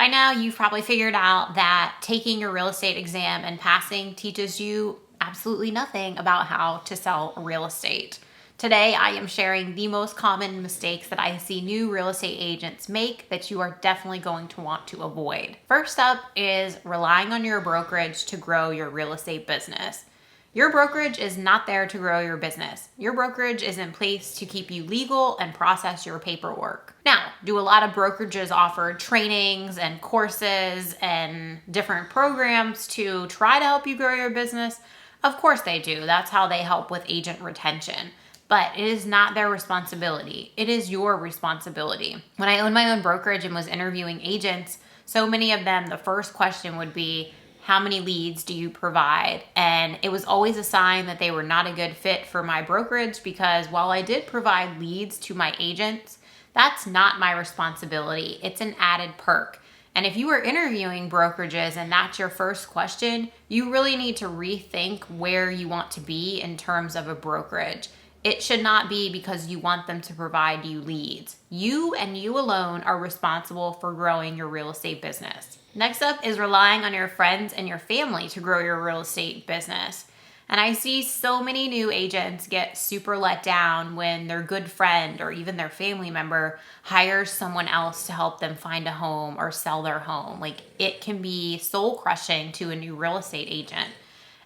By now, you've probably figured out that taking your real estate exam and passing teaches you absolutely nothing about how to sell real estate. Today, I am sharing the most common mistakes that I see new real estate agents make that you are definitely going to want to avoid. First up is relying on your brokerage to grow your real estate business. Your brokerage is not there to grow your business. Your brokerage is in place to keep you legal and process your paperwork. Now, do a lot of brokerages offer trainings and courses and different programs to try to help you grow your business? Of course they do. That's how they help with agent retention. But it is not their responsibility. It is your responsibility. When I owned my own brokerage and was interviewing agents, so many of them, the first question would be, how many leads do you provide? And it was always a sign that they were not a good fit for my brokerage, because while I did provide leads to my agents, that's not my responsibility. It's an added perk. And if you are interviewing brokerages and that's your first question, you really need to rethink where you want to be in terms of a brokerage. It should not be because you want them to provide you leads. You and you alone are responsible for growing your real estate business. Next up is relying on your friends and your family to grow your real estate business. And I see so many new agents get super let down when their good friend or even their family member hires someone else to help them find a home or sell their home. Like, it can be soul crushing to a new real estate agent.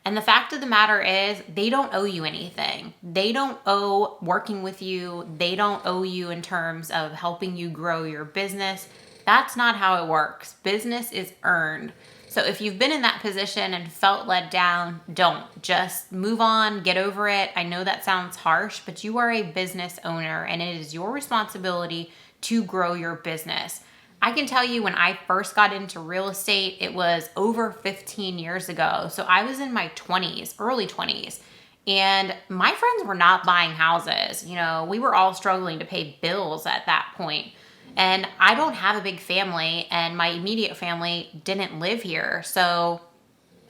And the fact of the matter is, they don't owe you anything. They don't owe working with you. They don't owe you in terms of helping you grow your business. That's not how it works. Business is earned. So if you've been in that position and felt let down, don't. Just move on, get over it. I know that sounds harsh, but you are a business owner and it is your responsibility to grow your business. I can tell you, when I first got into real estate, it was over 15 years ago. So I was in my 20s, early 20s, and my friends were not buying houses. You know, we were all struggling to pay bills at that point. And I don't have a big family, and my immediate family didn't live here. So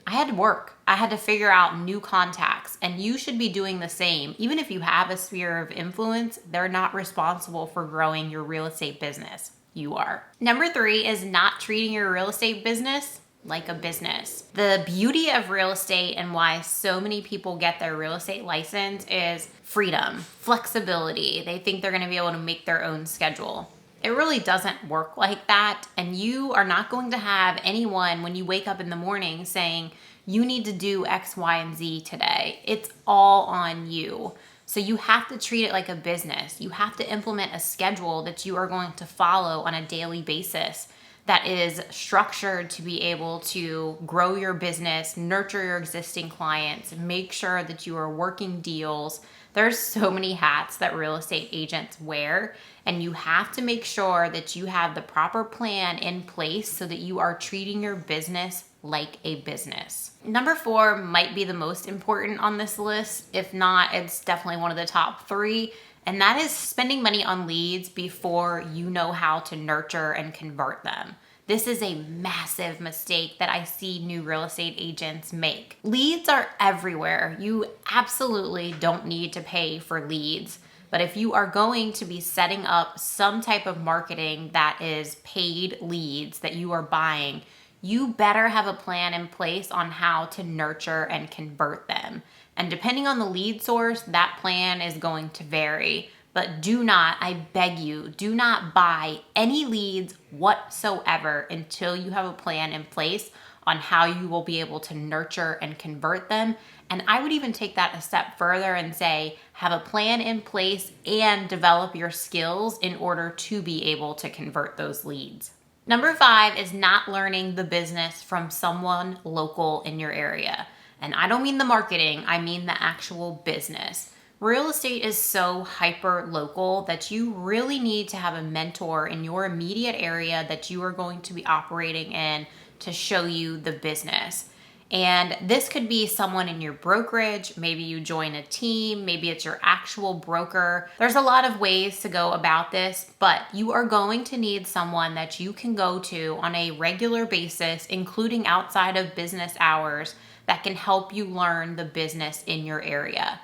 I had to work. I had to figure out new contacts, and you should be doing the same. Even if you have a sphere of influence, they're not responsible for growing your real estate business. You are. Number 3 is not treating your real estate business like a business. The beauty of real estate and why so many people get their real estate license is freedom, flexibility. They think they're going to be able to make their own schedule. It really doesn't work like that. And you are not going to have anyone when you wake up in the morning saying, you need to do X, Y, and Z today. It's all on you. So you have to treat it like a business. You have to implement a schedule that you are going to follow on a daily basis that is structured to be able to grow your business, nurture your existing clients, make sure that you are working deals. There's so many hats that real estate agents wear, and you have to make sure that you have the proper plan in place so that you are treating your business like a business. Number 4 might be the most important on this list. If not, it's definitely one of the top 3. And that is spending money on leads before you know how to nurture and convert them. This is a massive mistake that I see new real estate agents make. Leads are everywhere. You absolutely don't need to pay for leads. But if you are going to be setting up some type of marketing that is paid leads that you are buying, you better have a plan in place on how to nurture and convert them. And depending on the lead source, that plan is going to vary. But do not, I beg you, do not buy any leads whatsoever until you have a plan in place on how you will be able to nurture and convert them. And I would even take that a step further and say, have a plan in place and develop your skills in order to be able to convert those leads. Number 5 is not learning the business from someone local in your area. And I don't mean the marketing, I mean the actual business. Real estate is so hyper local that you really need to have a mentor in your immediate area that you are going to be operating in to show you the business. And this could be someone in your brokerage. Maybe you join a team. Maybe it's your actual broker. There's a lot of ways to go about this, but you are going to need someone that you can go to on a regular basis, including outside of business hours, that can help you learn the business in your area.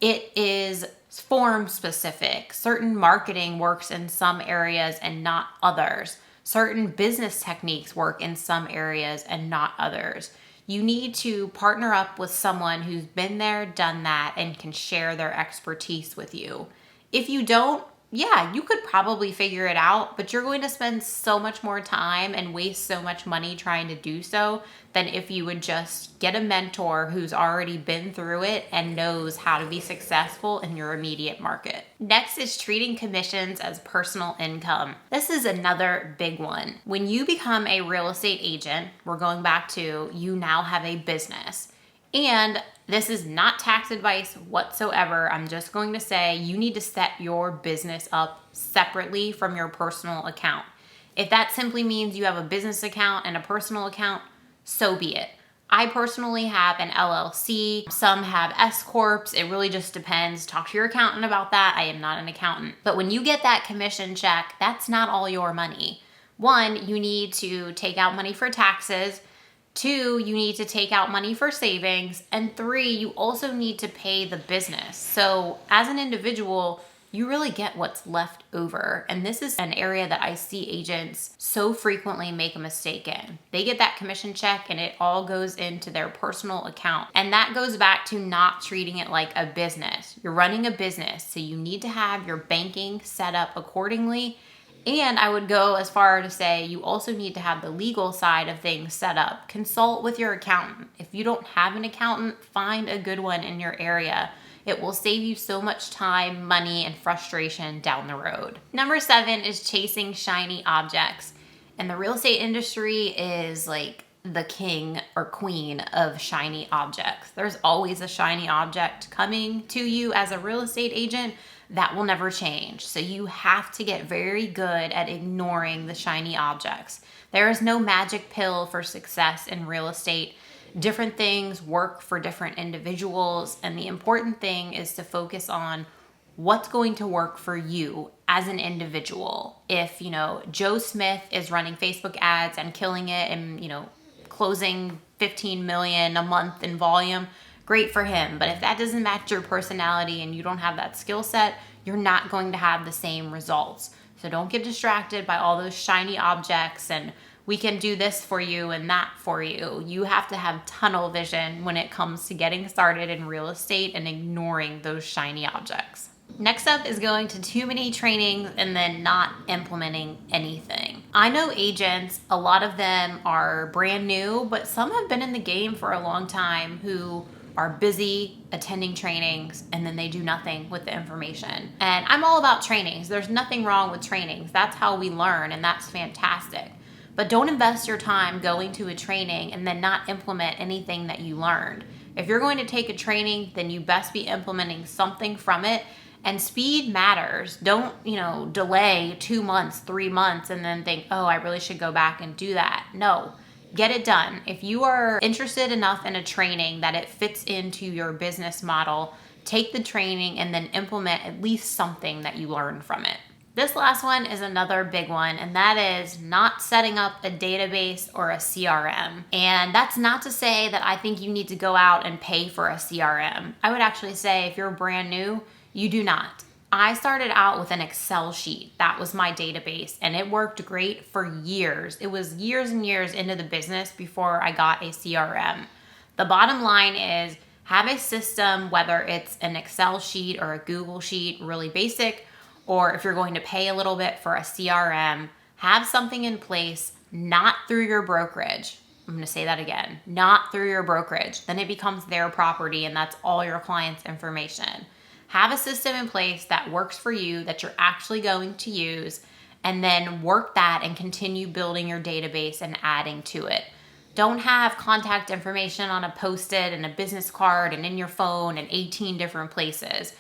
It is form specific. Certain marketing works in some areas and not others. Certain business techniques work in some areas and not others. You need to partner up with someone who's been there, done that, and can share their expertise with you. If you don't, yeah, you could probably figure it out, but you're going to spend so much more time and waste so much money trying to do so than if you would just get a mentor who's already been through it and knows how to be successful in your immediate market. Next is treating commissions as personal income. This is another big one. When you become a real estate agent, we're going back to you now have a business. And this is not tax advice whatsoever. I'm just going to say you need to set your business up separately from your personal account. If that simply means you have a business account and a personal account, so be it. I personally have an LLC. Some have S corps. It really just depends. Talk to your accountant about that. I am not an accountant. But when you get that commission check, that's not all your money. One, you need to take out money for taxes. Two, you need to take out money for savings. And three, you also need to pay the business. So as an individual, you really get what's left over. And this is an area that I see agents so frequently make a mistake in. They get that commission check and it all goes into their personal account. And that goes back to not treating it like a business. You're running a business, so you need to have your banking set up accordingly. And I would go as far to say you also need to have the legal side of things set up. Consult with your accountant. If you don't have an accountant, find a good one in your area. It will save you so much time, money, and frustration down the road. Number 7 is chasing shiny objects. And the real estate industry is like the king or queen of shiny objects. There's always a shiny object coming to you as a real estate agent. That will never change. So you have to get very good at ignoring the shiny objects. There is no magic pill for success in real estate. Different things work for different individuals. And the important thing is to focus on what's going to work for you as an individual. If, Joe Smith is running Facebook ads and killing it and, closing 15 million a month in volume, great for him. But if that doesn't match your personality and you don't have that skill set, you're not going to have the same results. So don't get distracted by all those shiny objects and we can do this for you and that for you. You have to have tunnel vision when it comes to getting started in real estate and ignoring those shiny objects. Next up is going to too many trainings and then not implementing anything. I know agents, a lot of them are brand new, but some have been in the game for a long time who are busy attending trainings and then they do nothing with the information. And I'm all about trainings. There's nothing wrong with trainings. That's how we learn and that's fantastic. But don't invest your time going to a training and then not implement anything that you learned. If you're going to take a training, then you best be implementing something from it. And speed matters. Don't, delay 2 months, 3 months and then think, oh, I really should go back and do that. No. Get it done. If you are interested enough in a training that it fits into your business model, take the training and then implement at least something that you learn from it. This last one is another big one, and that is not setting up a database or a CRM. And that's not to say that I think you need to go out and pay for a CRM. I would actually say if you're brand new, you do not. I started out with an Excel sheet. That was my database and it worked great for years. It was years and years into the business before I got a CRM. The bottom line is have a system, whether it's an Excel sheet or a Google sheet, really basic, or if you're going to pay a little bit for a CRM, have something in place, not through your brokerage. I'm going to say that again, not through your brokerage. Then it becomes their property and that's all your client's information. Have a system in place that works for you, that you're actually going to use, and then work that and continue building your database and adding to it. Don't have contact information on a Post-it and a business card and in your phone and 18 different places.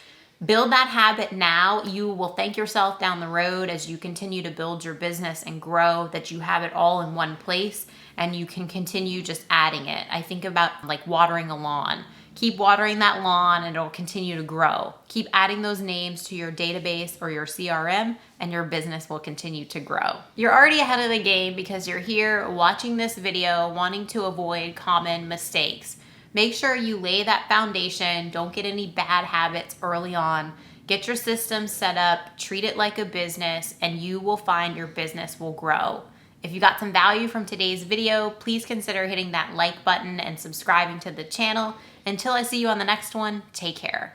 Build that habit now. You will thank yourself down the road as you continue to build your business and grow that you have it all in one place and you can continue just adding it. I think about like watering a lawn. Keep watering that lawn and it'll continue to grow. Keep adding those names to your database or your CRM and your business will continue to grow. You're already ahead of the game because you're here watching this video wanting to avoid common mistakes. Make sure you lay that foundation. Don't get any bad habits early on. Get your system set up, treat it like a business, and you will find your business will grow. If you got some value from today's video, please consider hitting that like button and subscribing to the channel. Until I see you on the next one, take care.